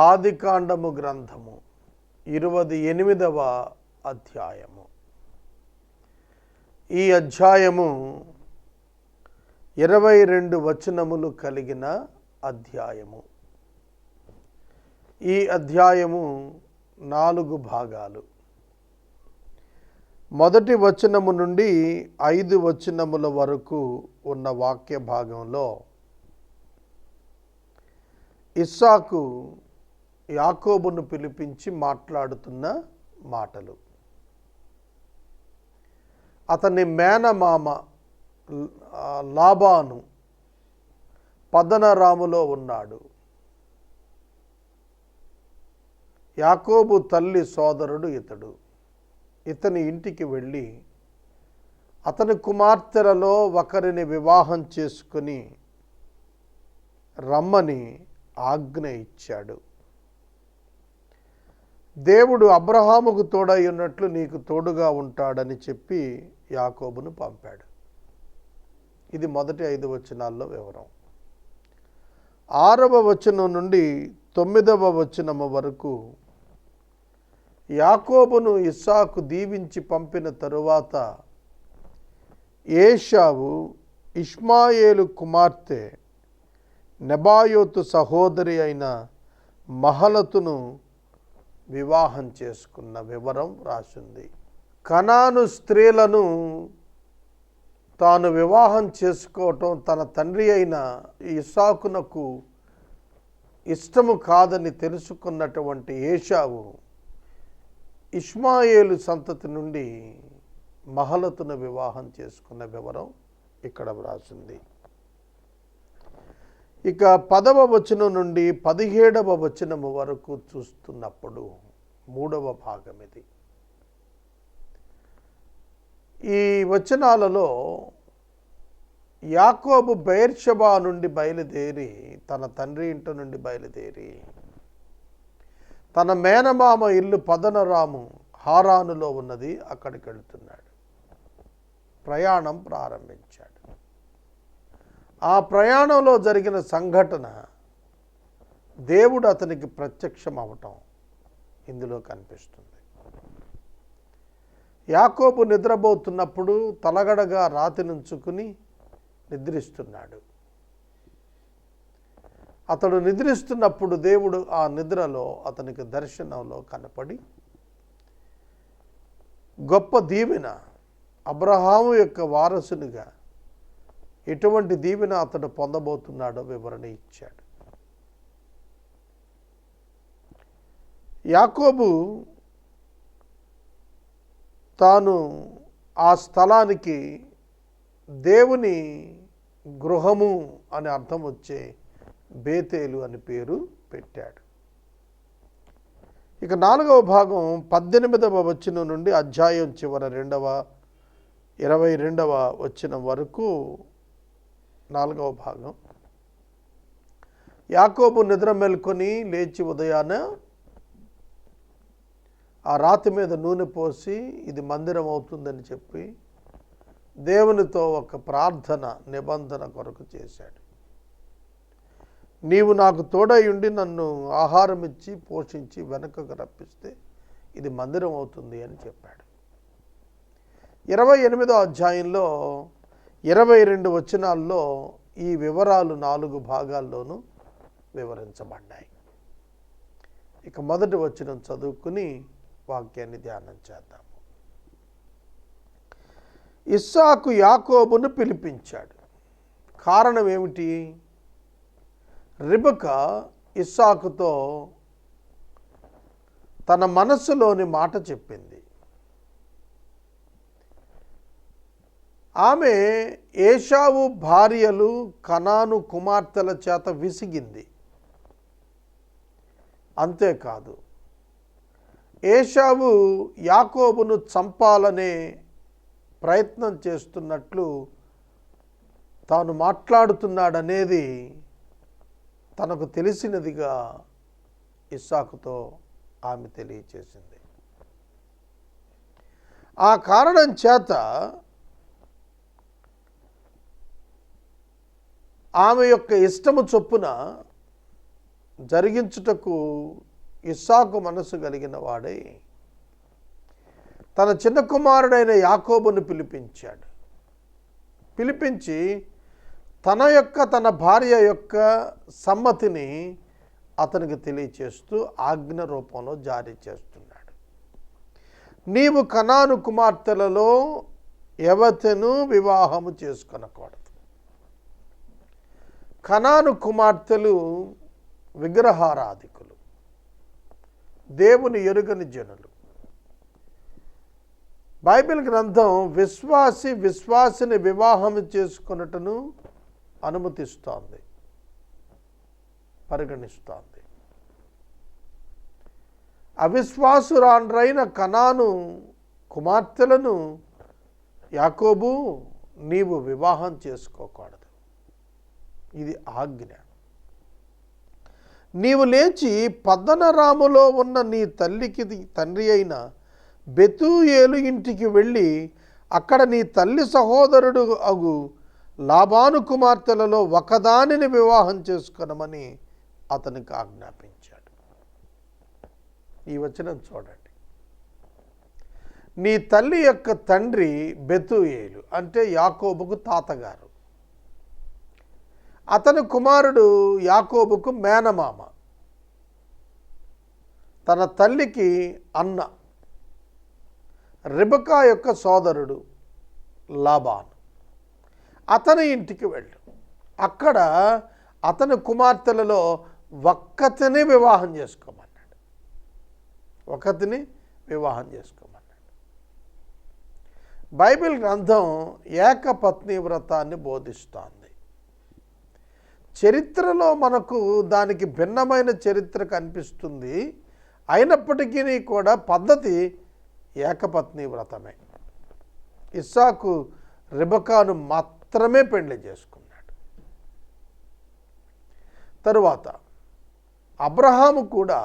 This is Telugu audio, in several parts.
ఆదికాండము గ్రంథము 28వ అధ్యాయము. ఈ అధ్యాయము 22 వచనములు కలిగిన అధ్యాయము. ఈ అధ్యాయము 4 భాగాలు. మొదటి వచనము నుండి 5 వచనముల వరకు ఉన్న వాక్య భాగంలో ఇస్సాకు యాకోబును పిలిపించి మాట్లాడుతున్న మాటలు. అతని మేనమామ లాబాను పద్దనరాములో ఉన్నాడు. యాకోబు తల్లి సోదరుడు ఇతని ఇంటికి వెళ్ళి అతని కుమార్తెలలో ఒకరిని వివాహం చేసుకుని రమ్మని ఆజ్ఞ ఇచ్చాడు. దేవుడు అబ్రహాముకు తోడై ఉన్నట్లు నీకు తోడుగా ఉంటాడని చెప్పి యాకోబును పంపాడు. ఇది మొదటి 5 వచనాల్లో వివరం. 6వ వచనం నుండి 9వ వచనము వరకు యాకోబును ఇస్సాకు దీవించి పంపిన తరువాత ఏశావు ఇష్మాయేలు కుమార్తె నెబాయోతు సహోదరి అయిన మహలతును వివాహం చేసుకున్న వివరం రాసింది. కనాను స్త్రీలను తాను వివాహం చేసుకోవటం తన తండ్రి అయిన ఇస్సాకునకు ఇష్టము కాదని తెలుసుకున్నటువంటి ఏశావు ఇష్మాయేలు సంతతి నుండి మహలతును వివాహం చేసుకున్న వివరం ఇక్కడ వ్రాసింది. ఇక 10వ వచనం నుండి 17వ వచనము వరకు చూస్తున్నప్పుడు 3వ భాగం ఇది. ఈ వచనాలలో యాకోబు బెయేర్షెబా నుండి బయలుదేరి తన తండ్రి ఇంటి నుండి బయలుదేరి తన మేనమామ ఇల్లు పద్దనరాము హారానులో ఉన్నది, అక్కడికి వెళుతున్నాడు. ప్రయాణం ప్రారంభించాడు. ఆ ప్రయాణంలో జరిగిన సంఘటన దేవుడు అతనికి ప్రత్యక్షం అవటం ఇందులో కనిపిస్తుంది. యాకోబు నిద్రపోతున్నప్పుడు తలగడగా రాతి నుంచుకుని నిద్రిస్తున్నాడు. అతడు నిద్రిస్తున్నప్పుడు దేవుడు ఆ నిద్రలో అతనికి దర్శనంలో కనపడి గొప్ప దీవెన, అబ్రహాము యొక్క వారసునిగా ఎటువంటి దీవెన అతడు పొందబోతున్నాడో వివరణ ఇచ్చాడు. యాకోబు తాను ఆ స్థలానికి దేవుని గృహము అని అర్థం వచ్చే బేతేలు అని పేరు పెట్టాడు. ఇక 4వ భాగం 18వ వచనం నుండి అధ్యాయం చివర 22వ వచనం వరకు 4వ భాగం. యాకోబు నిద్ర మేల్కొని లేచి ఉదయాన ఆ రాతి మీద నూనె పోసి ఇది మందిరం అవుతుందని చెప్పి దేవునితో ఒక ప్రార్థన నిబంధన కొరకు చేశాడు. నీవు నాకు తోడై ఉండి నన్ను ఆహారం ఇచ్చి పోషించి వెనుకకు రప్పిస్తే ఇది మందిరం అవుతుంది అని చెప్పాడు. 28వ అధ్యాయంలో 22 వచనాల్లో ఈ వివరాలు 4 భాగాల్లోనూ వివరించబడ్డాయి. ఇక మొదటి వచనం చదువుకుని వాక్యాన్ని ధ్యానం చేద్దాము. ఇస్సాకు యాకోబును పిలిపించాడు. కారణం ఏమిటి? రిబకా ఇస్సాకుతో తన మనస్సులోని మాట చెప్పింది. ఆమె ఏశావు భార్యలు కనాను కుమార్తెల చేత విసిగింది. అంతేకాదు, ఏశావు యాకోబును చంపాలనే ప్రయత్నం చేస్తున్నట్లు తాను మాట్లాడుతున్నాడనేది తనకు తెలిసినదిగా ఇస్సాకుతో ఆమె తెలియచేసింది. ఆ కారణం చేత ఆమె యొక్క ఇష్టము చొప్పున జరిగించుటకు ఇస్సాకు మనసు కలిగిన వాడై తన చిన్న కుమారుడైన యాకోబును పిలిపించాడు. పిలిపించి తన భార్య యొక్క సమ్మతిని అతనికి తెలియచేస్తూ ఆజ్ఞ రూపంలో జారీ చేస్తున్నాడు. నీవు కనాను కుమార్తెలలో ఎవతెను వివాహము చేసుకొనకూడదు. కనాను కుమార్తెలు విగ్రహారాధికులు, దేవుని ఎరుగని జనులు. బైబిల్ గ్రంథం విశ్వాసిని వివాహం చేసుకొనుటను అనుమతిస్తోంది, పరిగణిస్తోంది. అవిశ్వాసురాండ్రైన కనాను కుమార్తెలను యాకోబు నీవు వివాహం చేసుకోకూడదు. ఇది ఆజ్ఞ. నీవు లేచి పద్దనరాములో ఉన్న నీ తల్లికి తండ్రి అయిన బెతూయేలు ఇంటికి వెళ్ళి అక్కడ నీ తల్లి సహోదరుడు అగు లాబాను కుమార్తెలలో ఒకదానిని వివాహం చేసుకొనమని అతనికి ఆజ్ఞాపించాడు. ఈ వచనం చూడండి. నీ తల్లి యొక్క తండ్రి బెతూయేలు అంటే యాకోబుకు తాతగారు. అతని కుమారుడు యాకోబుకు మేనమామ, తన తల్లికి అన్న. రిబకా యొక్క సోదరుడు లాబాను. అతని ఇంటికి వెళ్ళు. అక్కడ అతని కుమార్తెలలో ఒక్కతిని వివాహం చేసుకోమన్నాడు. ఒకతిని వివాహం చేసుకోమన్నాడు. బైబిల్ గ్రంథం ఏకపత్ని వ్రతాన్ని బోధిస్తోంది. చరిత్రలో మనకు దానికి భిన్నమైన చరిత్ర కనిపిస్తుంది. అయినప్పటికీ కూడా పద్ధతి ఏకపత్ని వ్రతమే. ఇస్సాకు రిబకాను మాత్రమే పెళ్లి చేసుకున్నాడు. తరువాత అబ్రహాము కూడా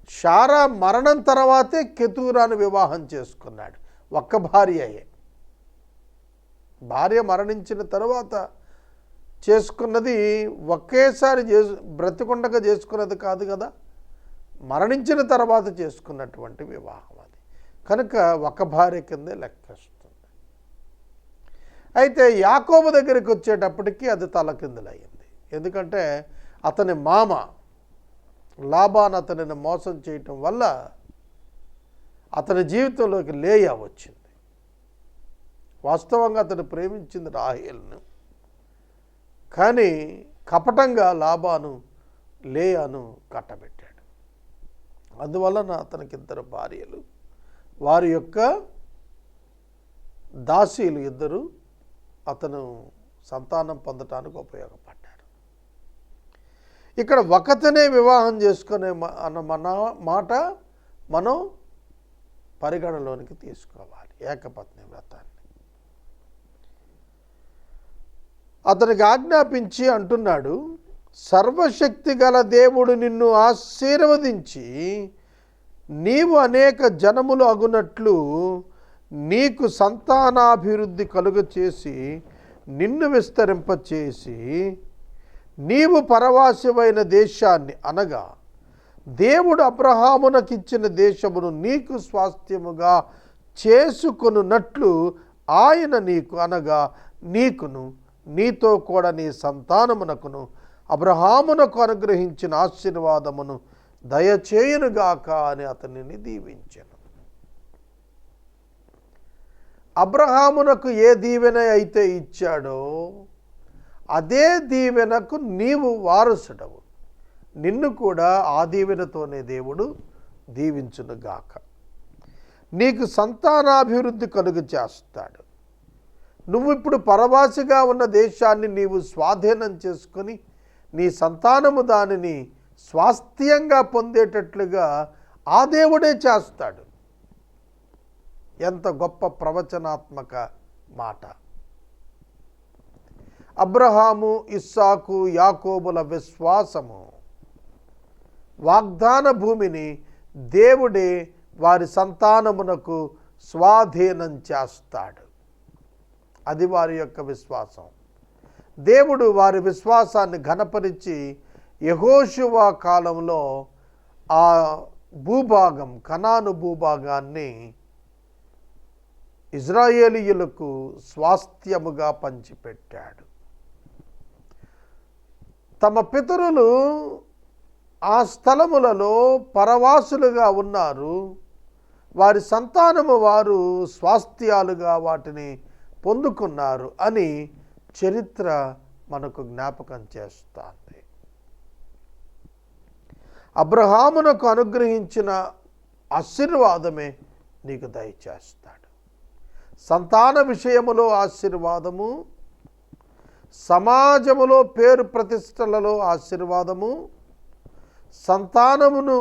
శారా మరణం తర్వాతే కెతూరాను వివాహం చేసుకున్నాడు. ఒక్క భార్యయే. భార్య మరణించిన తరువాత చేసుకున్నది ఒకేసారి బ్రతికుండగా చేసుకున్నది కాదు కదా, మరణించిన తర్వాత చేసుకున్నటువంటి వివాహం అది. కనుక ఒక భార్య కిందే లెక్కేస్తుంది. అయితే యాకోబు దగ్గరికి వచ్చేటప్పటికి అది తలకిందులయ్యింది. ఎందుకంటే అతని మామ లాబాను అతనిని మోసం చేయటం వల్ల అతని జీవితంలోకి లేయా వచ్చింది. వాస్తవంగా అతను ప్రేమించింది రాహేలును, కానీ కపటంగా లాబాను లేయాను కట్టబెట్టాడు. అందువలన అతనికి ఇద్దరు భార్యలు, వారి యొక్క దాసీలు ఇద్దరు అతను సంతానం పొందటానికి ఉపయోగపడ్డారు. ఇక్కడ ఒకతనే వివాహం చేసుకునే అన్న మాట మనం పరిగణలోనికి తీసుకోవాలి. ఏకపత్ని వ్రతాన్ని అతనికి ఆజ్ఞాపించి అంటున్నాడు, సర్వశక్తి గల దేవుడు నిన్ను ఆశీర్వదించి నీవు అనేక జనములు అగునట్లు నీకు సంతానాభివృద్ధి కలుగచేసి నిన్ను విస్తరింపచేసి నీవు పరవాసివైన దేశాన్ని అనగా దేవుడు అబ్రహామునకిచ్చిన దేశమును నీకు స్వాస్థ్యముగా చేసుకొనున్నట్లు ఆయన నీకు అనగా నీకును నీతో కూడా నీ సంతానమునకును అబ్రహామునకు అనుగ్రహించిన ఆశీర్వాదమును దయచేయునుగాక అని అతనిని దీవించెను. అబ్రహామునకు ఏ దీవెన అయితే ఇచ్చాడో అదే దీవెనకు నీవు వారసుడవు. నిన్ను కూడా ఆ దీవెనతోనే దేవుడు దీవించునుగాక. నీకు సంతానాభివృద్ధి కలుగు చేస్తాడు. నువ్వు ఇప్పుడు పరవాసిగా ఉన్న దేశాన్ని నీవు స్వాధీనం చేసుకొని నీ సంతానము దానిని స్వాస్థ్యంగా పొందేటట్లుగా ఆ దేవుడే చేస్తాడు. ఎంత గొప్ప ప్రవచనాత్మక మాట. అబ్రహాము, ఇస్సాకు, యాకోబుల విశ్వాసము వాగ్దాన భూమిని దేవుడే వారి సంతానమునకు స్వాధీనం చేస్తాడు. అది వారి యొక్క విశ్వాసం. దేవుడు వారి విశ్వాసాన్ని ఘనపరిచి యెహోషువ కాలంలో ఆ భూభాగం, కనాను భూభాగాన్ని ఇజ్రాయేలీయులకు స్వాస్థ్యముగా పంచిపెట్టాడు. తమ పితరులు ఆ స్థలములలో పరవాసులుగా ఉన్నారు. వారి సంతానము వారు స్వాస్థ్యాలుగా వాటిని పొందుకున్నారు అని చరిత్ర మనకు జ్ఞాపకం చేస్తుంది. అబ్రహామునకు అనుగ్రహించిన ఆశీర్వాదమే నీకు దయచేస్తాడు. సంతాన విషయములో ఆశీర్వాదము, సమాజములో పేరు ప్రతిష్టలలో ఆశీర్వాదము, సంతానమును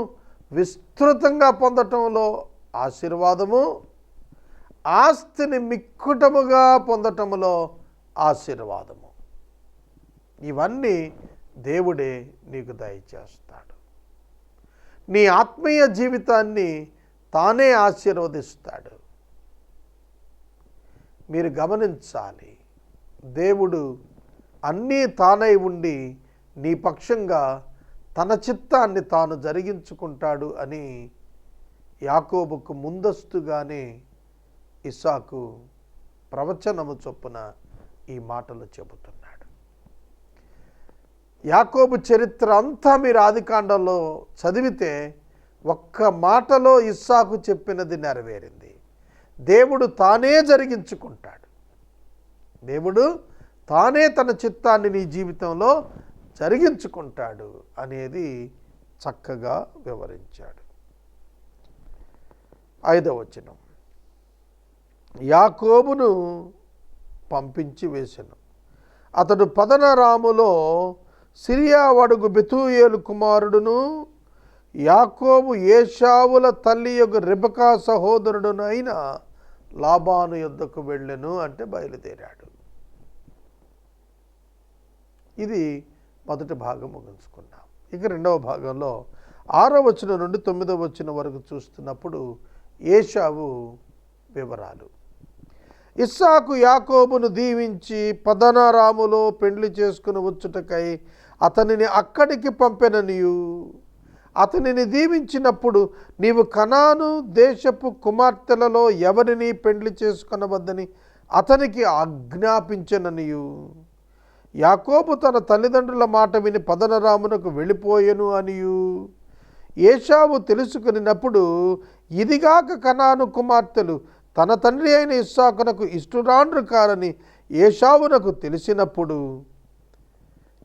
విస్తృతంగా పొందటంలో ఆశీర్వాదము, ఆస్తిని మిక్కుటముగా పొందటములో ఆశీర్వాదము, ఇవన్నీ దేవుడే నీకు దయచేస్తాడు. నీ ఆత్మీయ జీవితాన్ని తానే ఆశీర్వదిస్తాడు. మీరు గమనించాలి, దేవుడు అన్నీ తానై ఉండి నీ పక్షంగా తన చిత్తాన్ని తాను జరిగించుకుంటాడు అని యాకోబుకు ముందస్తుగానే ఇస్సాకు ప్రవచనము చొప్పున ఈ మాటలు చెబుతున్నాడు. యాకోబు చరిత్ర అంతా మీరు ఆదికాండంలో చదివితే ఒక్క మాటలో ఇస్సాకు చెప్పినది నెరవేరింది. దేవుడు తానే జరిగించుకుంటాడు. దేవుడు తానే తన చిత్తాన్ని నీ జీవితంలో జరిగించుకుంటాడు అనేది చక్కగా వివరించాడు. 5వ వచనం, యాకోబును పంపించి వేసెను. అతడు పదనరాములో సిరియావడుగు బెతూయేలు కుమారుడును యాకోబు ఏశావుల తల్లి యొక్క రెబెకా సహోదరుడునైన లాబాను యొద్దకు వెళ్ళెను అంటే బయలుదేరాడు. ఇది మొదటి భాగం ముగించుకున్నాం. ఇక రెండవ భాగంలో 6వ వచనం నుండి 9వ వచనం వరకు చూస్తున్నప్పుడు ఏశావు వివరాలు. ఇస్సాకు యాకోబును దీవించి పదనరాములో పెండ్లి చేసుకుని వచ్చుటకై అతనిని అక్కడికి పంపెననియు, అతనిని దీవించినప్పుడు నీవు కనాను దేశపు కుమార్తెలలో ఎవరిని పెండ్లి చేసుకొనవద్దని అతనికి ఆజ్ఞాపించననియు, యాకోబు తన తల్లిదండ్రుల మాట విని పదనరామునకు వెళ్ళిపోయెను అనియు ఏశావు తెలుసుకునినప్పుడు, ఇదిగాక కనాను కుమార్తెలు తన తండ్రి అయిన ఇస్సాకునకు ఇష్టురాండ్రు కారని ఏశావునకు తెలిసినప్పుడు,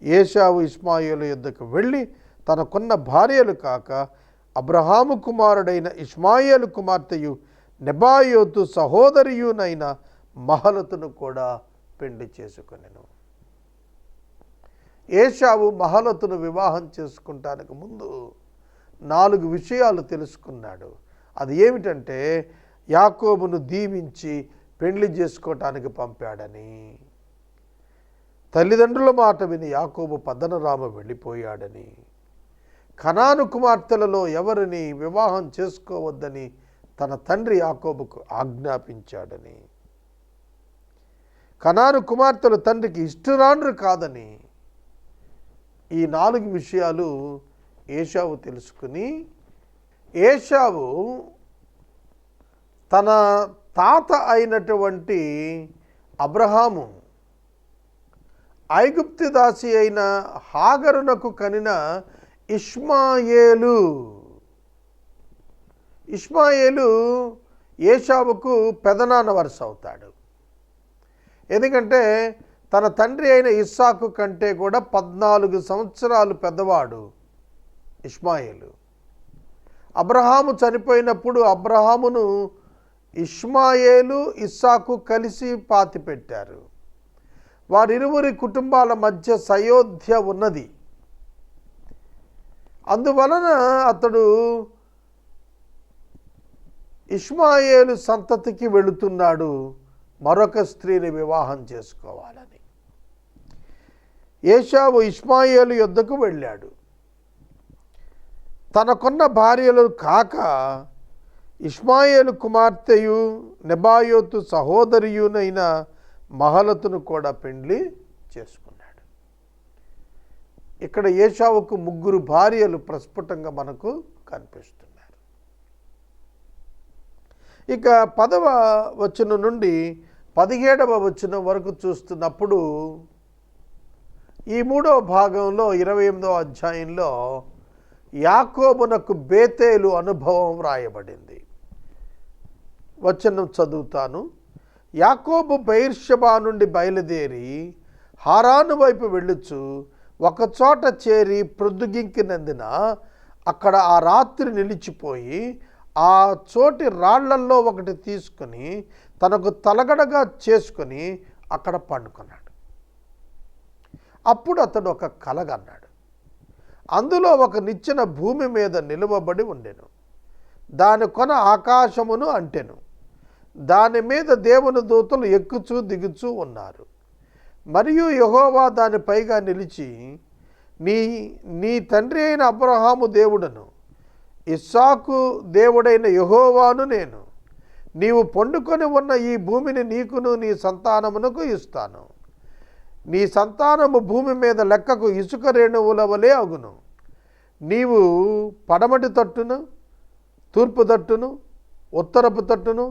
ఏశావు ఇష్మాయేలు యొద్దకు వెళ్ళి తనకున్న భార్యలు కాక అబ్రహాము కుమారుడైన ఇష్మాయేలు కుమార్తెయు నెబాయోతు సహోదరియునైన మహలతును కూడా పెండ్లి చేసుకొనెను. ఏశావు మహలతును వివాహం చేసుకుంటానికి ముందు 4 విషయాలు తెలుసుకున్నాడు. అది ఏమిటంటే, యాకోబును దీవించి పెండ్లి చేసుకోవటానికి పంపాడని, తల్లిదండ్రుల మాట విని యాకోబు పద్దనరాము వెళ్ళిపోయాడని, కనాను కుమార్తెలలో ఎవరిని వివాహం చేసుకోవద్దని తన తండ్రి యాకోబుకు ఆజ్ఞాపించాడని, కనాను కుమార్తెలు తండ్రికి ఇష్టురాండ్రు కాదని, ఈ 4 విషయాలు ఏశావు తెలుసుకుని, ఏశావు తన తాత అయినటువంటి అబ్రహాము ఐగుప్తు దాసి అయిన హాగరునకు కనిన ఇష్మాయేలు ఏశావుకు పెదనాన్న వరుస అవుతాడు. ఎందుకంటే తన తండ్రి అయిన ఇస్సాకు కంటే కూడా 14 సంవత్సరాలు పెద్దవాడు ఇష్మాయేలు. అబ్రహాము చనిపోయినప్పుడు అబ్రహామును ఇష్మాయేలు ఇస్సాకు కలిసి పాతిపెట్టారు. వారిరువురి కుటుంబాల మధ్య సయోధ్య ఉన్నది. అందువలన అతడు ఇష్మాయేలు సంతతికి వెళుతున్నాడు మరొక స్త్రీని వివాహం చేసుకోవాలని. ఏశావు ఇష్మాయేలు యొద్దకు వెళ్ళాడు. తనకున్న భార్యలు కాక ఇష్మాయేలు కుమార్తెయు నెబాయోతు సహోదరియునైన మహలతును కూడా పెండ్లి చేసుకున్నాడు. ఇక్కడ ఏశావుకు 3 భార్యలు ప్రస్ఫుటంగా మనకు కనిపిస్తున్నారు. ఇక 10వ వచనం నుండి 17వ వచనం వరకు చూస్తున్నప్పుడు ఈ 3వ భాగంలో 28వ అధ్యాయంలో యాకోబునకు బేతేలు అనుభవం వ్రాయబడింది. వచనం చదువుతాను. యాకోబు బెయేర్షెబా నుండి బయలుదేరి హారాను వైపు వెళ్ళుచు ఒకచోట చేరి ప్రొద్దుగింకినందున అక్కడ ఆ రాత్రి నిలిచిపోయి ఆ చోటి రాళ్లల్లో ఒకటి తీసుకుని తనకు తలగడగా చేసుకొని అక్కడ పండుకున్నాడు. అప్పుడు అతడు ఒక కలగన్నాడు. అందులో ఒక నిచ్చెన భూమి మీద నిలువబడి ఉండెను. దాని కొన ఆకాశమును అంటెను. దాని మీద దేవుని దూతలు ఎక్కుచూ దిగుచూ ఉన్నారు. మరియు యెహోవా దాని పైగా నిలిచి, నీ తండ్రి అయిన అబ్రహాము దేవుడను ఇస్సాకు దేవుడైన యెహోవాను నేను. నీవు పండుకొని ఉన్న ఈ భూమిని నీకును నీ సంతానమునకు ఇస్తాను. నీ సంతానము భూమి మీద లెక్కకు ఇసుక రేణువుల వలె అగును. నీవు పడమటి తట్టును, తూర్పు తట్టును, ఉత్తరపు తట్టును,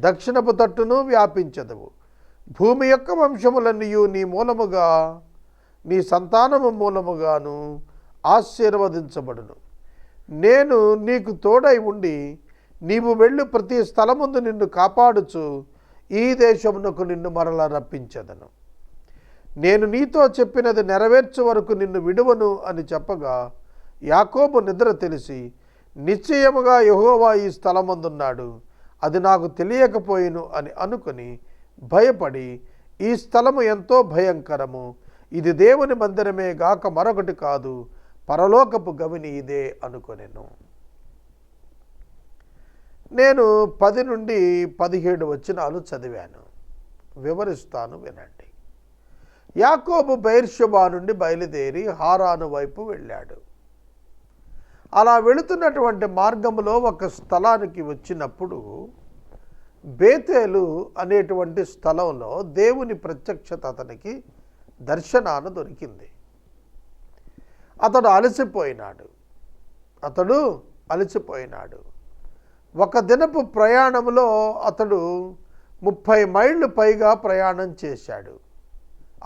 దక్షిణపు తట్టును వ్యాపించదవు. భూమి యొక్క వంశములన్నీయు నీ మూలముగా నీ సంతానము మూలముగాను ఆశీర్వదించబడును. నేను నీకు తోడై ఉండి నీవు వెళ్ళు ప్రతి స్థలముందు నిన్ను కాపాడుచు ఈ దేశమునకు నిన్ను మరల రప్పించదను. నేను నీతో చెప్పినది నెరవేర్చు వరకు నిన్ను విడువను అని చెప్పగా యాకోబు నిద్ర తెలిసి, నిశ్చయముగా యెహోవా ఈ స్థలమందున్నాడు, అది నాకు తెలియకపోయిను అని అనుకుని భయపడి, ఈ స్థలము ఎంతో భయంకరము, ఇది దేవుని మందిరమే గాక మరొకటి కాదు, పరలోకపు గవిని ఇదే అనుకొనెను. నేను 10 నుండి 17 వచనాలు చదివాను, వివరిస్తాను వినండి. యాకోబు బెయేర్షెబా నుండి బయలుదేరి హారాను వైపు వెళ్ళాడు. అలా వెళుతున్నటువంటి మార్గంలో ఒక స్థలానికి వచ్చినప్పుడు బేతేలు అనేటువంటి స్థలంలో దేవుని ప్రత్యక్షత అతనికి దర్శనాన దొరికింది. అతడు అలసిపోయినాడు. ఒక దినపు ప్రయాణంలో అతడు 30 మైళ్ళు పైగా ప్రయాణం చేశాడు.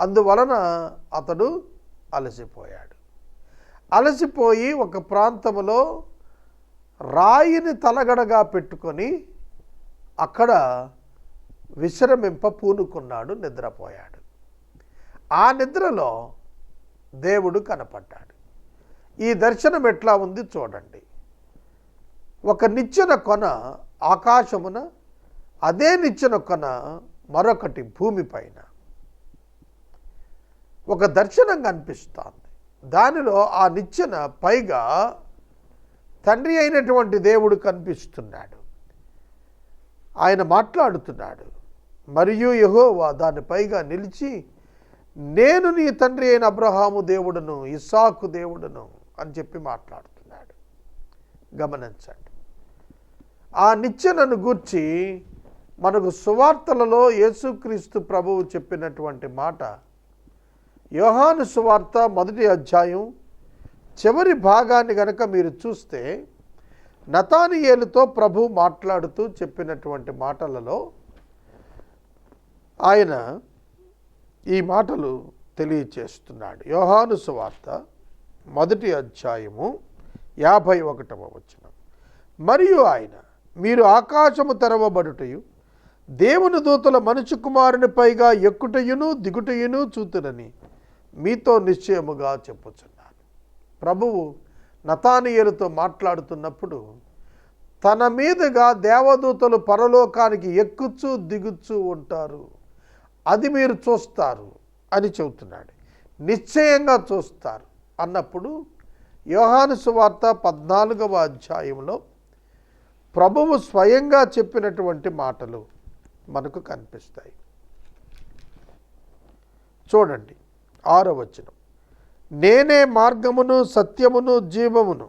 అందువలన అతడు అలసిపోయి ఒక ప్రాంతంలో రాయిని తలగడగా పెట్టుకొని అక్కడ విశ్రమింప పూనుకున్నాడు, నిద్రపోయాడు. ఆ నిద్రలో దేవుడు కనపడ్డాడు. ఈ దర్శనం ఎట్లా ఉంది చూడండి. ఒక నిచ్చెన కొన ఆకాశమున, అదే నిచ్చెన కొన మరొకటి భూమిపైన. ఒక దర్శనం కనిపిస్తోంది. దానిలో ఆ నిచ్చెన పైగా తండ్రి అయినటువంటి దేవుడు కనిపిస్తున్నాడు. ఆయన మాట్లాడుతున్నాడు. మరియు యెహోవా దాని పైగా నిలిచి, నేను నీ తండ్రి అయిన అబ్రహాము దేవుడును ఇస్సాకు దేవుడును అని చెప్పి మాట్లాడుతున్నాడు. గమనించండి. ఆ నిచ్చెనను గూర్చి మనకు సువార్తలలో యేసుక్రీస్తు ప్రభువు చెప్పినటువంటి మాట యోహాను సువార్త 1వ అధ్యాయం చివరి భాగాన్ని గనక మీరు చూస్తే, నతానియేలుతో ప్రభు మాట్లాడుతూ చెప్పినటువంటి మాటలలో ఆయన ఈ మాటలు తెలియచేస్తున్నాడు. యోహాను సువార్త 1వ అధ్యాయము 51వ వచనం. మరియు ఆయన, మీరు ఆకాశము తెరవబడుటయు దేవుని దూతల మనుష్య కుమారుని పైగా ఎక్కుటయును దిగుటయును చూతురని మీతో నిశ్చయముగా చెప్పుచున్నాను. ప్రభువు నతానియేలుతో మాట్లాడుతున్నప్పుడు తన మీదుగా దేవదూతలు పరలోకానికి ఎక్కుచూ దిగుచూ ఉంటారు, అది మీరు చూస్తారు అని చెబుతున్నాడు. నిశ్చయంగా చూస్తారు అన్నప్పుడు యోహాను సువార్త 14వ అధ్యాయంలో ప్రభువు స్వయంగా చెప్పినటువంటి మాటలు మనకు కనిపిస్తాయి. చూడండి 6వ వచనం. నేనే మార్గమును సత్యమును జీవమును,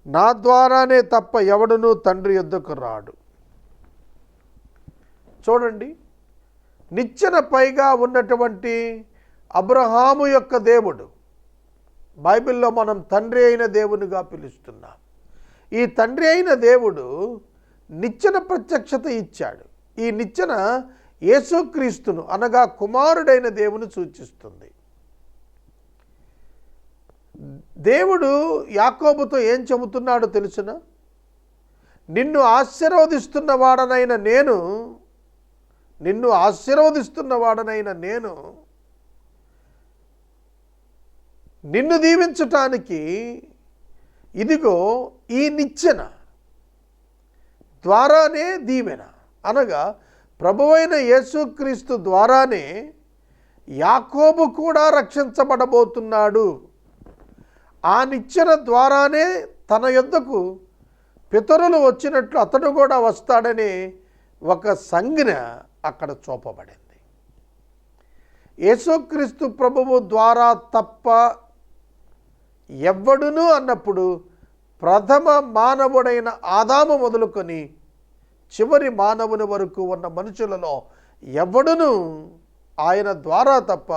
నా ద్వారానే తప్ప ఎవడునూ తండ్రి యొద్దకు రాడు. చూడండి, నిచ్చెన పైగా ఉన్నటువంటి అబ్రహాము యొక్క దేవుడు, బైబిల్లో మనం తండ్రి అయిన దేవునిగా పిలుస్తున్నాం. ఈ తండ్రి అయిన దేవుడు నిచ్చెన ప్రత్యక్షత ఇచ్చాడు. ఈ నిచ్చెన యేసుక్రీస్తును అనగా కుమారుడైన దేవుని సూచిస్తుంది. దేవుడు యాకోబుతో ఏం చెబుతున్నాడో తెలుసునా? నిన్ను ఆశీర్వదిస్తున్నవాడనైన నేను నిన్ను దీవించటానికి ఇదిగో ఈ నిచ్చెన ద్వారానే దీవెన, అనగా ప్రభువైన యేసుక్రీస్తు ద్వారానే యాకోబు కూడా రక్షించబడబోతున్నాడు. ఆ నిచ్చెన ద్వారానే తన యొద్దకు పితరులు వచ్చినట్లు అతడు కూడా వస్తాడని ఒక సంజ్ఞ అక్కడ చూపబడింది. యేసుక్రీస్తు ప్రభువు ద్వారా తప్ప ఎవ్వడును అన్నప్పుడు ప్రథమ మానవుడైన ఆదాము మొదలుకొని చివరి మానవుని వరకు ఉన్న మనుషులలో ఎవడును ఆయన ద్వారా తప్ప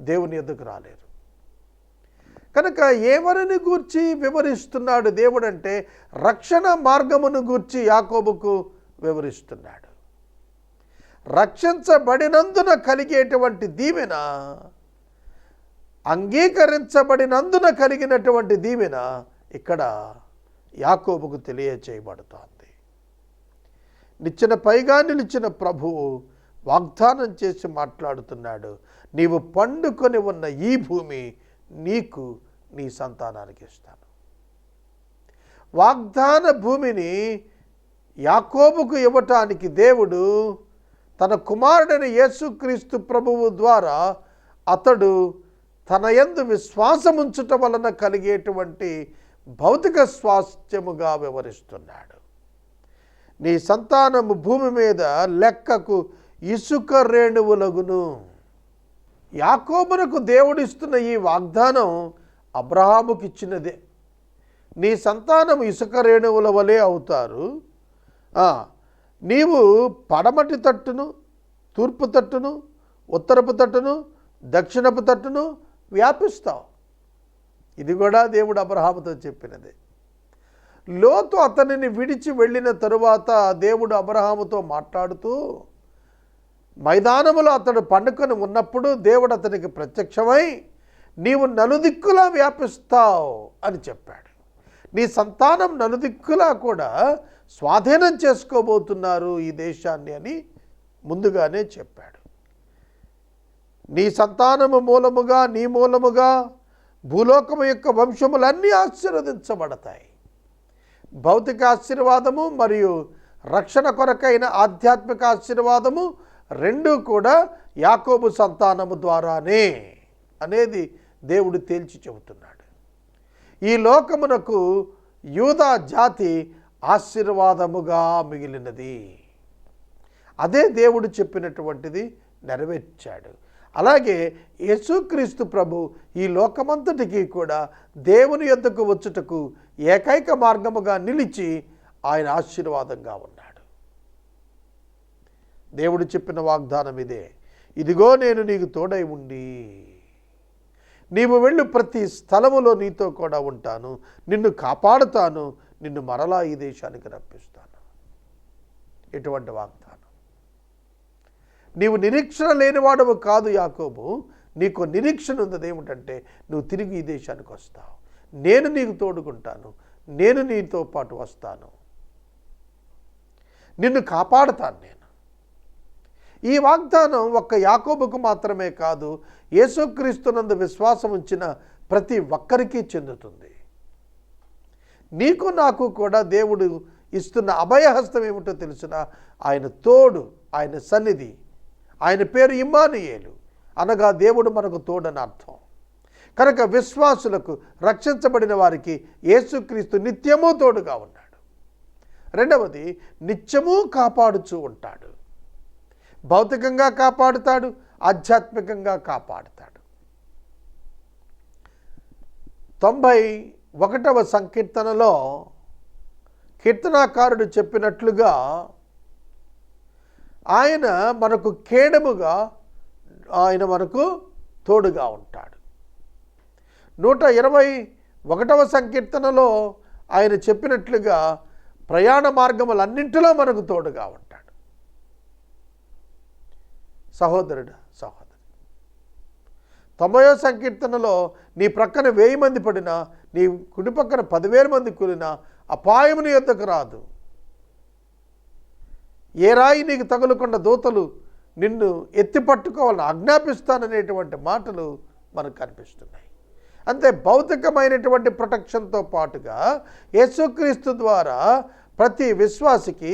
దేవుని ఎదుగు రాలేరు. కనుక ఎవరిని గూర్చి వివరిస్తున్నాడు దేవుడంటే రక్షణ మార్గమును గూర్చి యాకోబుకు వివరిస్తున్నాడు. రక్షించబడినందున కలిగేటువంటి దీవెన, అంగీకరించబడినందున కలిగినటువంటి దీవెన ఇక్కడ యాకోబుకు తెలియచేయబడుతోంది. నిచ్చెన పైగా నిలిచిన ప్రభువు వాగ్దానం చేసి మాట్లాడుతున్నాడు. నీవు పండుకొని ఉన్న ఈ భూమి నీకు నీ సంతానానికి ఇస్తాను. వాగ్దాన భూమిని యాకోబుకు ఇవ్వటానికి దేవుడు తన కుమారుడైన యేసుక్రీస్తు ప్రభువు ద్వారా అతడు తన యందు విశ్వాసముంచుట వలన కలిగేటువంటి భౌతిక స్వాస్థ్యముగా వివరిస్తున్నాడు. నీ సంతానము భూమి మీద లెక్కకు ఇసుక రేణువులగును. యాకోబునకు దేవుడిస్తున్న ఈ వాగ్దానం అబ్రహాముకి ఇచ్చినదే. నీ సంతానం ఇసుక రేణువుల వలె అవుతారు. నీవు పడమటి తట్టును, తూర్పు తట్టును, ఉత్తరపు తట్టును, దక్షిణపు తట్టును వ్యాపిస్తావు. ఇది కూడా దేవుడు అబ్రహాముతో చెప్పినదే. లోతు అతనిని విడిచి వెళ్ళిన తరువాత దేవుడు అబ్రహాముతో మాట్లాడుతూ మైదానములో అతడు పండుకొని ఉన్నప్పుడు దేవుడు అతనికి ప్రత్యక్షమై నీవు నలుదిక్కులా వ్యాపిస్తావు అని చెప్పాడు. నీ సంతానం నలుదిక్కులా కూడా స్వాధీనం చేసుకోబోతున్నారు ఈ దేశాన్ని అని ముందుగానే చెప్పాడు. నీ సంతానము మూలముగా, నీ మూలముగా భూలోకము యొక్క వంశములన్నీ ఆశీర్వదించబడతాయి. భౌతిక ఆశీర్వాదము మరియు రక్షణ కొరకైన ఆధ్యాత్మిక ఆశీర్వాదము రెండూ కూడా యాకోబు సంతానము ద్వారానే అనేది దేవుడు తేల్చి చెబుతున్నాడు. ఈ లోకమునకు యూదా జాతి ఆశీర్వాదముగా మిగిలినది. అదే దేవుడు చెప్పినటువంటిది నెరవేర్చాడు. అలాగే యేసుక్రీస్తు ప్రభు ఈ లోకమంతటికి కూడా దేవుని యొద్దకు వచ్చుటకు ఏకైక మార్గముగా నిలిచి ఆయన ఆశీర్వాదంగా ఉన్నాడు. దేవుడు చెప్పిన వాగ్దానం ఇదే. ఇదిగో నేను నీకు తోడై ఉండి నీవు వెళ్ళు ప్రతి స్థలములో నీతో కూడా ఉంటాను, నిన్ను కాపాడుతాను, నిన్ను మరలా ఈ దేశానికి రప్పిస్తాను. ఎటువంటి వాగ్దానం! నీవు నిరీక్షణ లేనివాడవు కాదు యాకోబు, నీకు నిరీక్షణ ఉన్నది. ఏమిటంటే నువ్వు తిరిగి ఈ దేశానికి వస్తావు, నేను నీకు తోడుకుంటాను, నేను నీతో పాటు వస్తాను, నిన్ను కాపాడుతాను నేను. ఈ వాగ్దానం ఒక్క యాకోబుకు మాత్రమే కాదు, యేసుక్రీస్తునందు విశ్వాసం ఉంచిన ప్రతి ఒక్కరికి చెందుతుంది. నీకు నాకు కూడా దేవుడు ఇస్తున్న అభయహస్తం ఏమిటో తెలుసునా? ఆయన తోడు, ఆయన సన్నిధి. ఆయన పేరు ఇమ్మానుయేలు, అనగా దేవుడు మనకు తోడని అర్థం. కనుక విశ్వాసులకు, రక్షించబడిన వారికి యేసుక్రీస్తు నిత్యము తోడుగా ఉన్నాడు. రెండవది, నిత్యము కాపాడుచూ ఉంటాడు. భౌతికంగా కాపాడుతాడు, ఆధ్యాత్మికంగా కాపాడుతాడు. 91వ సంకీర్తనలో కీర్తనాకారుడు చెప్పినట్లుగా ఆయన మనకు కేడముగా, ఆయన మనకు తోడుగా ఉంటాడు. 121వ సంకీర్తనలో ఆయన చెప్పినట్లుగా ప్రయాణ మార్గములన్నింటిలో మనకు తోడుగా ఉంటాడు. సహోదరుడు, సహోదరు, 90వ సంకీర్తనలో నీ ప్రక్కన 1000 మంది పడినా, నీ కుడి పక్కన 10,000 మంది కూలినా అపాయముని యొద్దకు రాదు. ఏ రాయి నీకు తగులకుండా దూతలు నిన్ను ఎత్తి పట్టుకోవాలని ఆజ్ఞాపిస్తాననేటువంటి మాటలు మనకు కనిపిస్తున్నాయి. అంతే, భౌతికమైనటువంటి ప్రొటెక్షన్తో పాటుగా యేసుక్రీస్తు ద్వారా ప్రతి విశ్వాసికి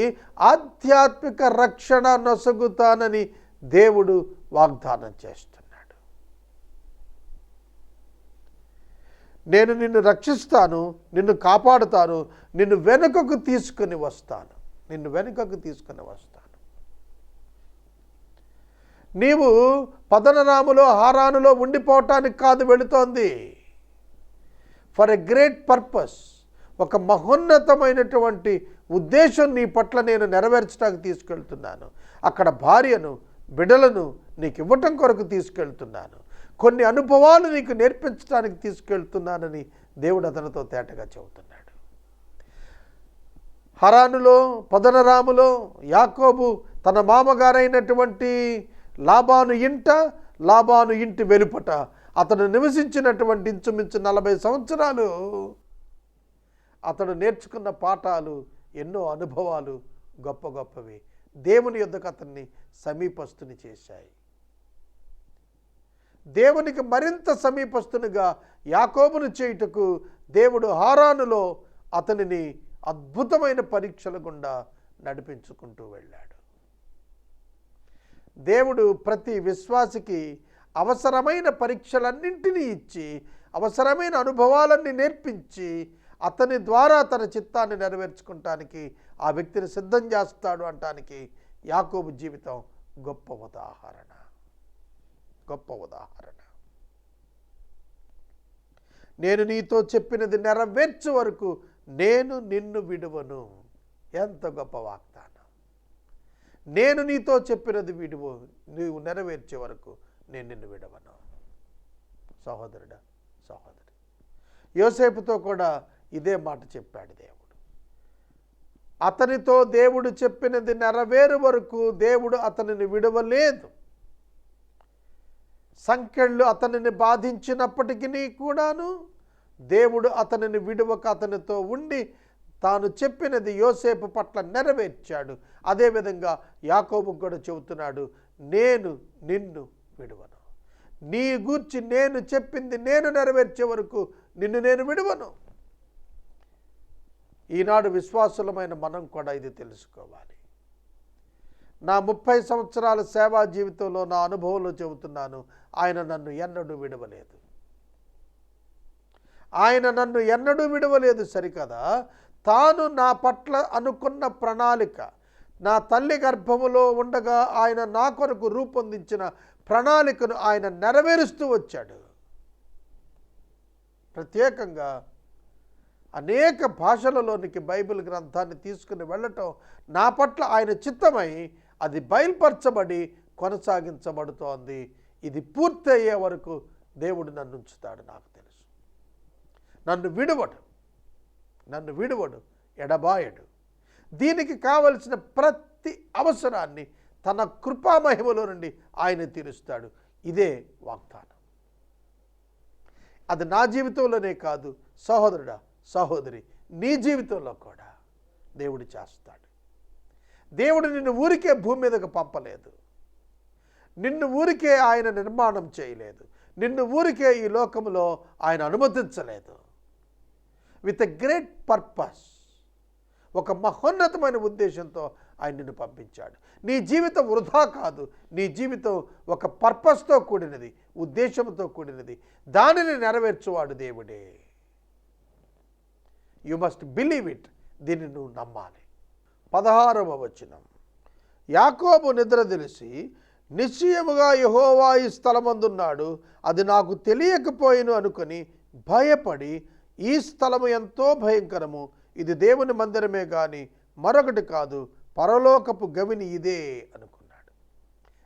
ఆధ్యాత్మిక రక్షణ నొసగుతానని దేవుడు వాగ్దానం చేస్తున్నాడు. నేను నిన్ను రక్షిస్తాను, నిన్ను కాపాడుతాను, నిన్ను వెనుకకు తీసుకుని వస్తాను. నీవు పదనరాములో హారానులో ఉండిపోవటానికి కాదు వెళుతోంది, ఫర్ ఎ గ్రేట్ పర్పస్. ఒక మహోన్నతమైనటువంటి ఉద్దేశం నీ పట్ల నేను నెరవేర్చడానికి తీసుకెళ్తున్నాను. అక్కడ భార్యను, బిడ్డలను నీకు ఇవ్వటం కొరకు తీసుకెళ్తున్నాను. కొన్ని అనుభవాలు నీకు నేర్పించడానికి తీసుకెళ్తున్నానని దేవుడు అతనితో తేటగా చెబుతున్నాడు. హరానులో, పదనరాములో యాకోబు తన మామగారైనటువంటి లాబాను ఇంటి వెలుపట అతడు నివసించినటువంటి ఇంచుమించు 40 సంవత్సరాలు అతడు నేర్చుకున్న పాఠాలు, ఎన్నో అనుభవాలు గొప్ప గొప్పవి దేవుని యొద్దకు అతన్ని సమీపస్తుని చేశాయి. దేవునికి మరింత సమీపస్తునిగా యాకోబును చేయుటకు దేవుడు హారానులో అతనిని అద్భుతమైన పరీక్షల గుండా నడిపించుకుంటూ వెళ్ళాడు. దేవుడు ప్రతి విశ్వాసికి అవసరమైన పరీక్షలన్నింటినీ ఇచ్చి, అవసరమైన అనుభవాలన్నీ నేర్పించి, అతని ద్వారా తన చిత్తాన్ని నెరవేర్చుకుంటానికి ఆ వ్యక్తిని సిద్ధం చేస్తాడు అంటానికి యాకోబు జీవితం గొప్ప ఉదాహరణ. నేను నీతో చెప్పినది నెరవేర్చే వరకు నేను నిన్ను విడువను. ఎంత గొప్ప వాగ్దానం! నేను నీతో చెప్పినది నీవు నెరవేర్చే వరకు నేను నిన్ను విడవను. సహోదరుడా, సహోదరి, యోసేపుతో కూడా ఇదే మాట చెప్పాడు దేవుడు. అతనితో దేవుడు చెప్పినది నెరవేరు వరకు దేవుడు అతనిని విడవలేదు. సంకెళ్ళు అతనిని బాధించినప్పటికీ కూడాను దేవుడు అతనిని విడవక అతనితో ఉండి తాను చెప్పినది యోసేపు పట్ల నెరవేర్చాడు. అదేవిధంగా యాకోబు కూడా చెబుతున్నాడు, నేను నిన్ను విడవను. నీ గూర్చి నేను చెప్పింది నేను నెరవేర్చే వరకు నిన్ను నేను విడవను. ఈనాడు విశ్వాసులమైన మనం కూడా ఇది తెలుసుకోవాలి. నా 30 సంవత్సరాల సేవా జీవితంలో నా అనుభవంలో చెబుతున్నాను, ఆయన నన్ను ఎన్నడూ విడవలేదు. సరికదా, తాను నా పట్ల అనుకున్న ప్రణాళిక, నా తల్లి గర్భములో ఉండగా ఆయన నా కొరకు రూపొందించిన ప్రణాళికను ఆయన నెరవేరుస్తూ వచ్చాడు. ప్రత్యేకంగా అనేక భాషలలోనికి బైబిల్ గ్రంథాన్ని తీసుకుని వెళ్ళటం నా పట్ల ఆయన చిత్తమై అది బయలుపరచబడి కొనసాగించబడుతోంది. ఇది పూర్తయ్యే వరకు దేవుడు నన్ను ఉంచుతాడు. నాకు తెలుసు, నన్ను విడువడు, ఎడబాయడు. దీనికి కావలసిన ప్రతి అవసరాన్ని తన కృపామహిమలో నుండి ఆయన తీరుస్తాడు. ఇదే వాగ్దానం. అది నా జీవితంలోనే కాదు, సహోదరుడా, సహోదరి, నీ జీవితంలో కూడా దేవుడు చేస్తాడు. దేవుడు నిన్ను ఊరికే భూమి మీదకు పంపలేదు. నిన్ను ఊరికే ఆయన నిర్మాణం చేయలేదు. నిన్ను ఊరికే ఈ లోకంలో ఆయన అనుమతించలేదు. విత్ ఎ గ్రేట్ పర్పస్, ఒక మహోన్నతమైన ఉద్దేశంతో ఆయన నిన్ను పంపించాడు. నీ జీవితం వృధా కాదు. నీ జీవితం ఒక పర్పస్తో కూడినది, ఉద్దేశంతో కూడినది. దానిని నెరవేర్చువాడు దేవుడే. You must believe it. దీన్ని నువ్వు నమ్మాలి. 16వ వచనం, యాకోబు నిద్ర తెలిసి నిశ్చయముగా యెహోవా ఈ స్థలమందున్నాడు, అది నాకు తెలియకపోయిను అనుకొని భయపడి, ఈ స్థలము ఎంతో భయంకరము, ఇది దేవుని మందిరమే గాని మరొకటి కాదు, పరలోకపు గవిని ఇదే అనుకున్నాడు.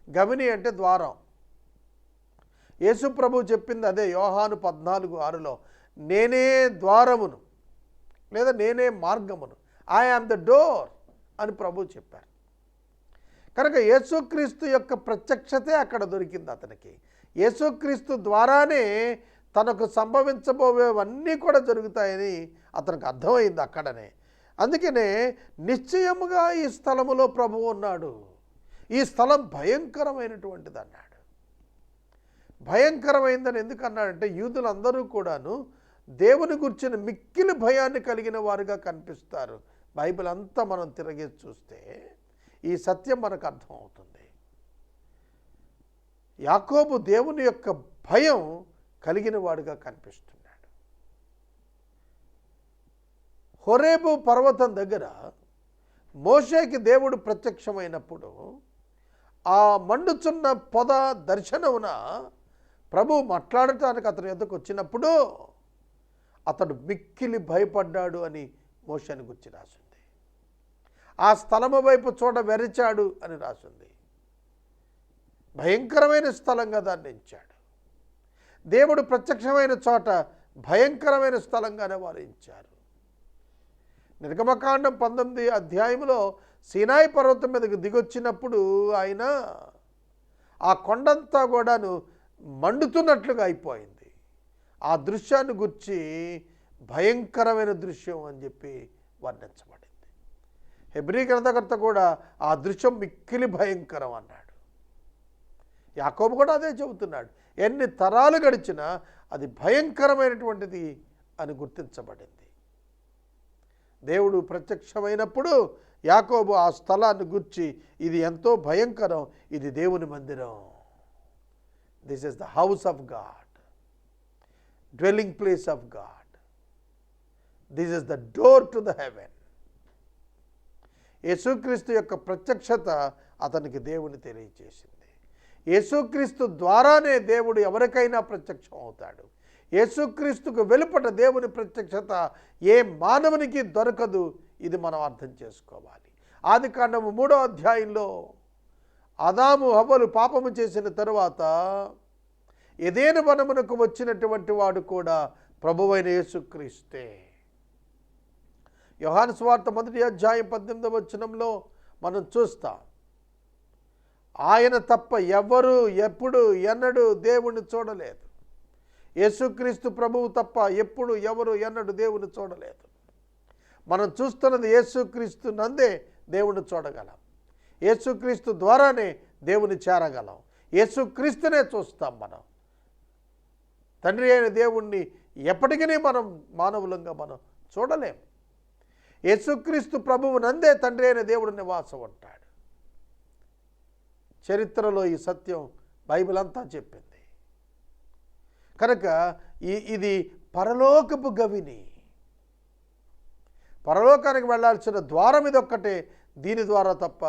గవిని అంటే ద్వారం. యేసు ప్రభు చెప్పింది అదే. యోహాను 14:6లో నేనే ద్వారమును లేదా నేనే మార్గమును, ఐ యామ్ ద డోర్ అని ప్రభు చెప్పారు. కనుక యేసుక్రీస్తు యొక్క ప్రత్యక్షతే అక్కడ దొరికింది అతనికి. యేసుక్రీస్తు ద్వారానే తనకు సంభవించబోయేవన్నీ కూడా జరుగుతాయని అతనికి అర్థమైంది అక్కడనే. అందుకనే నిశ్చయముగా ఈ స్థలములో ప్రభువు ఉన్నాడు, ఈ స్థలం భయంకరమైనటువంటిది అన్నాడు. భయంకరమైందని ఎందుకు అన్నాడంటే యూదులందరూ కూడాను దేవుని గురించిన మిక్కిలి భయాన్ని కలిగిన వారుగా కనిపిస్తారు. బైబిల్ అంతా మనం తిరిగి చూస్తే ఈ సత్యం మనకు అర్థమవుతుంది. యాకోబు దేవుని యొక్క భయం కలిగిన వాడుగా కనిపిస్తున్నాడు. హోరేబు పర్వతం దగ్గర మోషేకి దేవుడు ప్రత్యక్షమైనప్పుడు ఆ మండుచున్న పొద దర్శనమున ప్రభు మాట్లాడటానికి అతని ఎదుకు వచ్చినప్పుడు అతడు మిక్కిలి భయపడ్డాడు అని మోషేని గురించి రాసింది. ఆ స్థలము వైపు చూడ వెరచాడు అని రాసింది. భయంకరమైన స్థలంగా దాన్ని ఎంచాడు. దేవుడు ప్రత్యక్షమైన చోట భయంకరమైన స్థలంగానే వారు ఎంచారు. నిర్గమకాండం 19 అధ్యాయంలో సీనాయి పర్వతం మీదకి దిగొచ్చినప్పుడు ఆయన ఆ కొండంతా కూడాను మండుతున్నట్లుగా అయిపోయింది. ఆ దృశ్యాన్ని గురించి భయంకరమైన దృశ్యం అని చెప్పి వర్ణించబడింది. హెబ్రీ గ్రంథకర్త కూడా ఆ దృశ్యం మిక్కిలి భయంకరం అన్నాడు. యాకోబు కూడా అదే చెబుతున్నాడు. ఎన్ని తరాలు గడిచినా అది భయంకరమైనటువంటిది అని గుర్తించబడింది. దేవుడు ప్రత్యక్షమైనప్పుడు యాకోబు ఆ స్థలాన్ని గుర్చి ఇది ఎంతో భయంకరం, ఇది దేవుని మందిరం, this is the house of God, dwelling place of God, this is the door to the heaven. యేసుక్రీస్తు యొక్క ప్రత్యక్షత అతనికి దేవుని తెలియజేసింది. యేసుక్రీస్తు ద్వారానే దేవుడు ఎవరికైనా ప్రత్యక్షం అవుతాడు. యేసుక్రీస్తుకు వెలుపట దేవుని ప్రత్యక్షత ఏ మానవునికి దొరకదు. ఇది మనం అర్థం చేసుకోవాలి. ఆదికాండము 3వ అధ్యాయంలో ఆదాము హవ్వలు పాపము చేసిన తరువాత ఎదెను వనమునకు వచ్చినటువంటి వాడు కూడా ప్రభువైన యేసుక్రీస్తే. యోహాను సువార్త 1వ అధ్యాయం 18వ వచనంలో మనం చూస్తాం, ఆయన తప్ప ఎవ్వరూ ఎప్పుడు ఎన్నడూ దేవుణ్ణి చూడలేదు. యేసుక్రీస్తు ప్రభువు తప్ప ఎప్పుడు ఎవరు ఎన్నడూ దేవుని చూడలేదు. మనం చూస్తున్నది యేసుక్రీస్తు నందే దేవుణ్ణి చూడగలం. యేసుక్రీస్తు ద్వారానే దేవుని చేరగలం. యేసుక్రీస్తునే చూస్తాం. మనం తండ్రి అయిన దేవుణ్ణి ఎప్పటికీ మనం మానవులంగా మనం చూడలేం. యేసుక్రీస్తు ప్రభువు నందే తండ్రి అయిన దేవుడు నివాసం ఉంటాడు. చరిత్రలో ఈ సత్యం బైబిల్ అంతా చెప్పింది. కనుక ఇది పరలోకపు గవిని, పరలోకానికి వెళ్ళాల్సిన ద్వారం ఇదొక్కటే, దీని ద్వారా తప్ప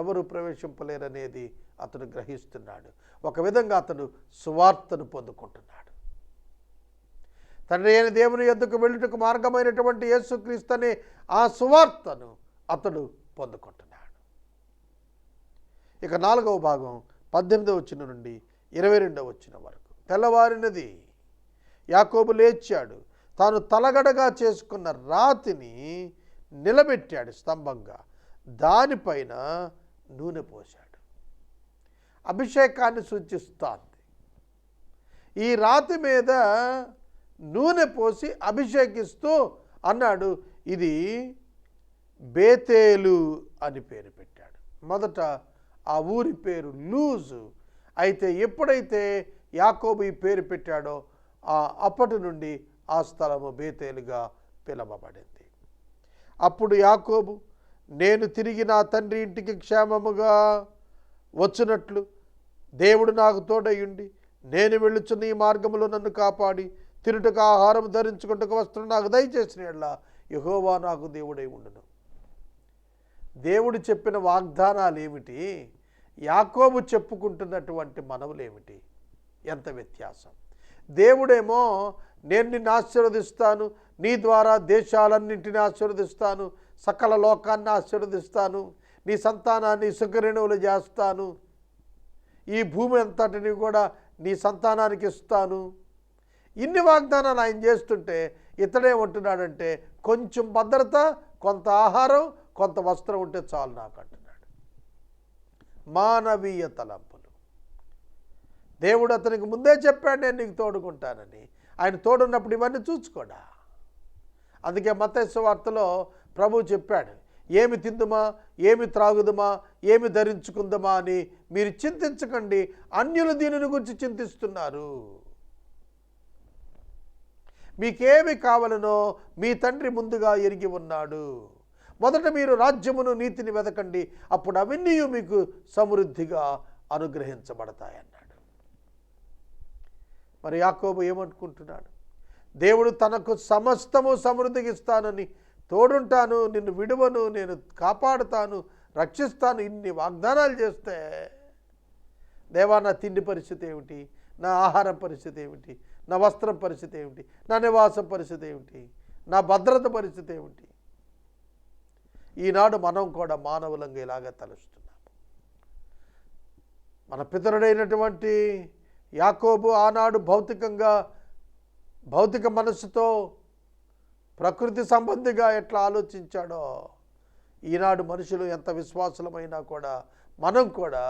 ఎవరు ప్రవేశింపలేరనేది అతడు గ్రహిస్తున్నాడు. ఒక విధంగా అతడు సువార్తను పొందుకుంటున్నాడు. తండ్రి అయిన దేవుని యొద్దకు వెళ్ళుటకు మార్గమైనటువంటి యేసుక్రీస్తు అనే ఆ సువార్తను అతడు పొందుకుంటున్నాడు. ఇక 4వ భాగం 18వ వచనం నుండి 22వ వచనం వరకు. తెల్లవారినది, యాకోబు లేచాడు, తాను తలగడగా చేసుకున్న రాతిని నిలబెట్టాడు స్తంభంగా, దానిపైన నూనె పోశాడు. అభిషేకాన్ని సూచిస్తోంది. ఈ రాతి మీద నూనె పోసి అభిషేకిస్తూ అన్నాడు, ఇది బేతేలు అని పేరు పెట్టాడు. మొదట ఆ ఊరి పేరు లూజు. అయితే ఎప్పుడైతే యాకోబు ఈ పేరు పెట్టాడో అప్పటి నుండి ఆ స్థలము బేతేలుగా పిలవబడింది. అప్పుడు యాకోబు, నేను తిరిగి నా తండ్రి ఇంటికి క్షేమముగా వచ్చినట్లు దేవుడు నాకు తోడయుండి నేను వెళ్ళుచున్న ఈ మార్గంలో నన్ను కాపాడి తిరుటకు ఆహారం ధరించుకుంటకు వస్త్రం నాకు దయచేసిన యెడల యెహోవా నాకు దేవుడై ఉండును. దేవుడు చెప్పిన వాగ్దానాలు ఏమిటి, యాకోబు చెప్పుకుంటున్నటువంటి మనవులేమిటి? ఎంత వ్యత్యాసం! దేవుడేమో నేను నిన్ను ఆశీర్వదిస్తాను, నీ ద్వారా దేశాలన్నింటినీ ఆశీర్వదిస్తాను, సకల లోకాన్ని ఆశీర్వదిస్తాను, నీ సంతానాన్ని సుఖరేణువులు చేస్తాను, ఈ భూమి అంతటిని కూడా నీ సంతానానికి ఇస్తాను. ఇన్ని వాగ్దానాలు ఆయన చేస్తుంటే ఇతడే ఉంటున్నాడంటే కొంచెం భద్రత, కొంత ఆహారం, కొంత వస్త్రం ఉంటే చాలు నాకు అంటున్నాడు. మానవీయ తలంపులు. దేవుడు అతనికి ముందే చెప్పాడు నేను నీకు తోడుకుంటానని. ఆయన తోడున్నప్పుడు ఇవన్నీ చూసుకోడా. అందుకే మత్తయి సువార్తలో ప్రభువు చెప్పాడు, ఏమి తిందుమా, ఏమి త్రాగుదుమా, ఏమి ధరించుకుందామా అని మీరు చింతించకండి, అన్యులు దీనిని గురించి చింతిస్తున్నారు. మీకేమి కావాలనో మీ తండ్రి ముందుగా ఎరిగి ఉన్నాడు. మొదట మీరు రాజ్యమును నీతిని వెదకండి, అప్పుడు అవన్నీ మీకు సమృద్ధిగా అనుగ్రహించబడతాయన్నాడు. మరి యాకోబు ఏమనుకుంటున్నాడు? దేవుడు తనకు సమస్తము సమృద్ధికి ఇస్తానని, తోడుంటాను, నిన్ను విడువను, నేను కాపాడుతాను, రక్షిస్తాను, ఇన్ని వాగ్దానాలు చేస్తే దేవా నా తిండి పరిస్థితి ఏమిటి, నా ఆహారం పరిస్థితి ఏమిటి, నా వస్త్రం పరిస్థితి ఏమిటి, నా నివాసం పరిస్థితి ఏమిటి, నా భద్రత పరిస్థితి ఏమిటి? ఈనాడు మనం కూడా మానవులంగా ఇలాగ తలుస్తున్నాము. మన పితరుడైనటువంటి యాకోబు ఆనాడు భౌతిక మనస్సుతో ప్రకృతి సంబంధిగా ఎట్లా ఆలోచించాడో, ఈనాడు మనుషులు ఎంత విశ్వాసులమైనా కూడా మనం కూడా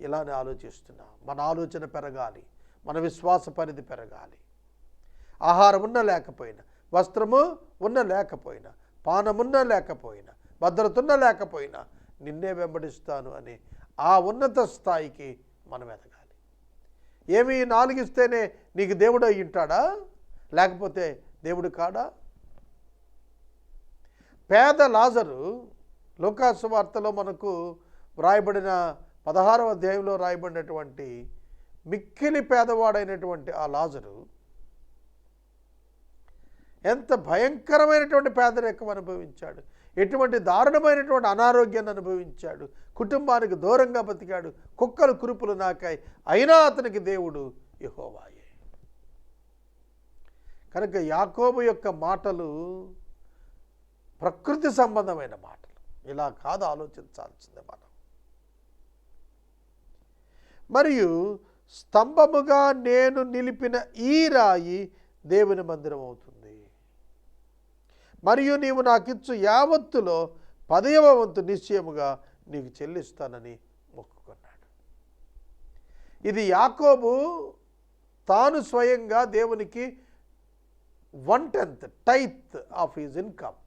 ఇలానే ఆలోచిస్తున్నాం. మన ఆలోచన పెరగాలి, మన విశ్వాస పరిధి పెరగాలి. ఆహారం ఉన్నా లేకపోయినా, వస్త్రము ఉన్నా లేకపోయినా, పానమున్నా లేకపోయినా, భద్రత ఉన్నా లేకపోయినా నిన్నే వెంబడిస్తాను అని ఆ ఉన్నత స్థాయికి మనం ఎదగాలి. ఏమి 4 ఇస్తేనే నీకు దేవుడు అయి ఉంటాడా? లేకపోతే దేవుడు కాడా? పేద లాజరు లూకాసు వార్తలో మనకు వ్రాయబడిన 16వ అధ్యాయంలో రాయబడినటువంటి మిక్కిలి పేదవాడైనటువంటి ఆ లాజరు ఎంత భయంకరమైనటువంటి పేదరికం అనుభవించాడు, ఎటువంటి దారుణమైనటువంటి అనారోగ్యాన్ని అనుభవించాడు, కుటుంబానికి దూరంగా బతికాడు, కుక్కలు కురుపులు నాకాయి, అయినా అతనికి దేవుడు యెహోవాయే. కనుక యాకోబు యొక్క మాటలు ప్రకృతి సంబంధమైన మాటలు, ఇలా కాదు ఆలోచించాల్సిందే మనం. మరియు స్తంభముగా నేను నిలిపిన ఈ రాయి దేవుని మందిరం అవుతుంది, మరియు నీవు నాకిచ్చు యావత్తులో 10వ వంతు నిశ్చయముగా నీకు చెల్లిస్తానని మొక్కుకున్నాడు. ఇది యాకోబు తాను స్వయంగా దేవునికి 1/10 టైత్ ఆఫ్ హిజ్ ఇన్కమ్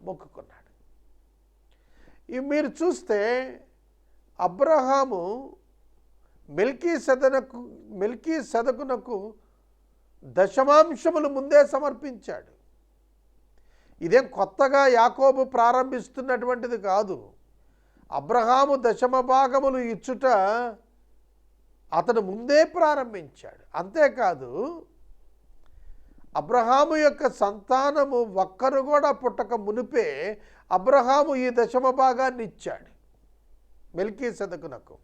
మొక్కుకున్నాడు. మీరు చూస్తే అబ్రహాము మెల్కీసెదకునకు దశమాంశములు ముందే సమర్పించాడు. ఇదేం కొత్తగా యాకోబు ప్రారంభిస్తున్నటువంటిది కాదు. అబ్రహాము దశమ భాగములు ఇచ్చుట అతను ముందే ప్రారంభించాడు. అంతేకాదు అబ్రహాము యొక్క సంతానము ఒక్కరు కూడా పుట్టక మునిపే అబ్రహాము ఈ దశమ భాగాన్ని ఇచ్చాడు మెల్కీసెదకునకు.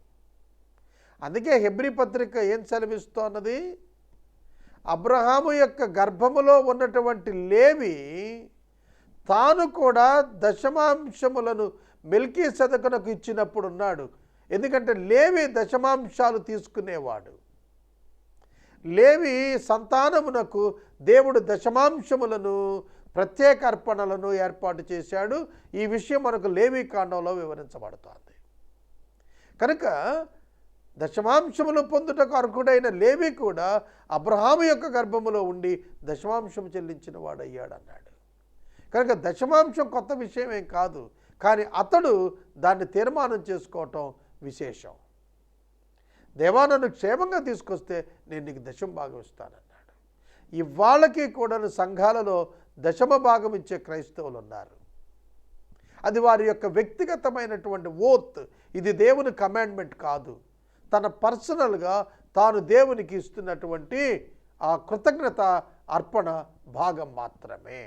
అందుకే హెబ్రీ పత్రిక ఏం సెలవిస్తోన్నది? అబ్రహాము యొక్క గర్భములో ఉన్నటువంటి లేవి తాను కూడా దశమాంశములను మెల్కీసెదకునకు ఇచ్చినప్పుడు ఉన్నాడు. ఎందుకంటే లేవి దశమాంశాలు తీసుకునేవాడు. లేవి సంతానమునకు దేవుడు దశమాంశములను ప్రత్యేక అర్పణలను ఏర్పాటు చేశాడు. ఈ విషయం మనకు లేవి కాండంలో వివరించబడుతోంది. కనుక దశమాంశములు పొందుటకు అర్హుడైన లేవి కూడా అబ్రహాము యొక్క గర్భములో ఉండి దశమాంశం చెల్లించిన వాడయ్యాడు అన్నాడు. కనుక దశమాంశం కొత్త విషయం ఏం కాదు, కానీ అతడు దాన్ని తీర్మానం చేసుకోవటం విశేషం. దేవా నన్ను క్షేమంగా తీసుకొస్తే నేను నీకు దశమ భాగం ఇస్తానన్నాడు. ఇవాళకి కూడా సంఘాలలో దశమ భాగం ఇచ్చే క్రైస్తవులు ఉన్నారు. అది వారి యొక్క వ్యక్తిగతమైనటువంటి ఓత్. ఇది దేవుని కమాండ్మెంట్ కాదు, తన పర్సనల్గా తాను దేవునికి ఇస్తున్నటువంటి ఆ కృతజ్ఞత అర్పణ భాగం మాత్రమే.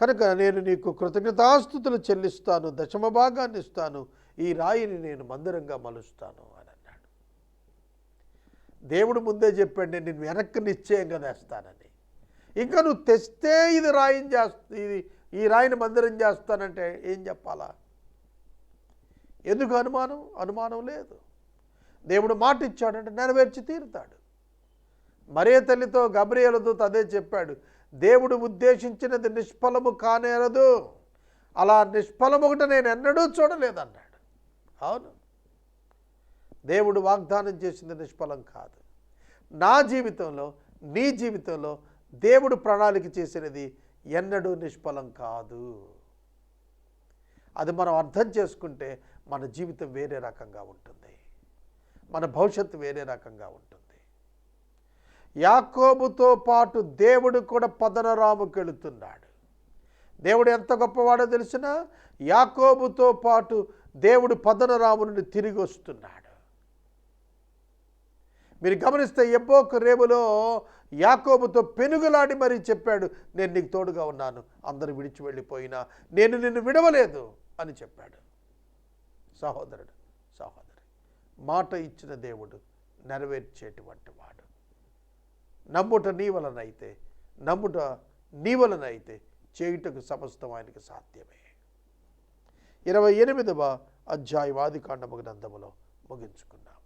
కనుక నేను నీకు కృతజ్ఞతాస్తుతులు చెల్లిస్తాను, దశమ భాగాన్ని ఇస్తాను, ఈ రాయిని నేను మందిరంగా మలుస్తాను అని అన్నాడు. దేవుడు ముందే చెప్పాడు నేను నిన్ను వెనక్కి నిశ్చయంగా తెస్తానని. ఇంకా నువ్వు తెస్తే ఇది ఈ రాయిని మందిరం చేస్తానంటే ఏం చెప్పాలా? ఎందుకు అనుమానం లేదు. దేవుడు మాట ఇచ్చాడంటే నెరవేర్చి తీరుతాడు. మరియ తల్లితో గబ్రియేలు దూత అదే చెప్పాడు, దేవుడు ఉద్దేశించినది నిష్ఫలము కానేరదు, అలా నిష్ఫలము ఒకటి నేను ఎన్నడూ చూడలేదన్నాడు. అవును, దేవుడు వాగ్దానం చేసింది నిష్ఫలం కాదు. నా జీవితంలో, నీ జీవితంలో దేవుడు ప్రణాళిక చేసినది ఎన్నడూ నిష్ఫలం కాదు. అది మనం అర్థం చేసుకుంటే మన జీవితం వేరే రకంగా ఉంటుంది, మన భవిష్యత్తు వేరే రకంగా ఉంటుంది. యాకోబుతో పాటు దేవుడు కూడా పదనరాముకు వెళుతున్నాడు. దేవుడు ఎంత గొప్పవాడో తెలిసినా యాకోబుతో పాటు దేవుడు పదనరాము నుండి తిరిగి వస్తున్నాడు. మీరు గమనిస్తే ఎబ్బోకు రేవులో యాకోబుతో పెనుగులాడి మరీ చెప్పాడు, నేను నీకు తోడుగా ఉన్నాను, అందరూ విడిచి వెళ్ళిపోయినా నేను నిన్ను విడవలేదు అని చెప్పాడు. సహోదరుడు, సహోదరి, మాట ఇచ్చిన దేవుడు నెరవేర్చేటువంటి వాడు. నమ్ముట నీ వలనైతే చేయుటకు సమస్తం ఆయనకు సాధ్యమే. 28వ అధ్యాయం ఆదికాండము గ్రంథములో ముగించుకున్నాం.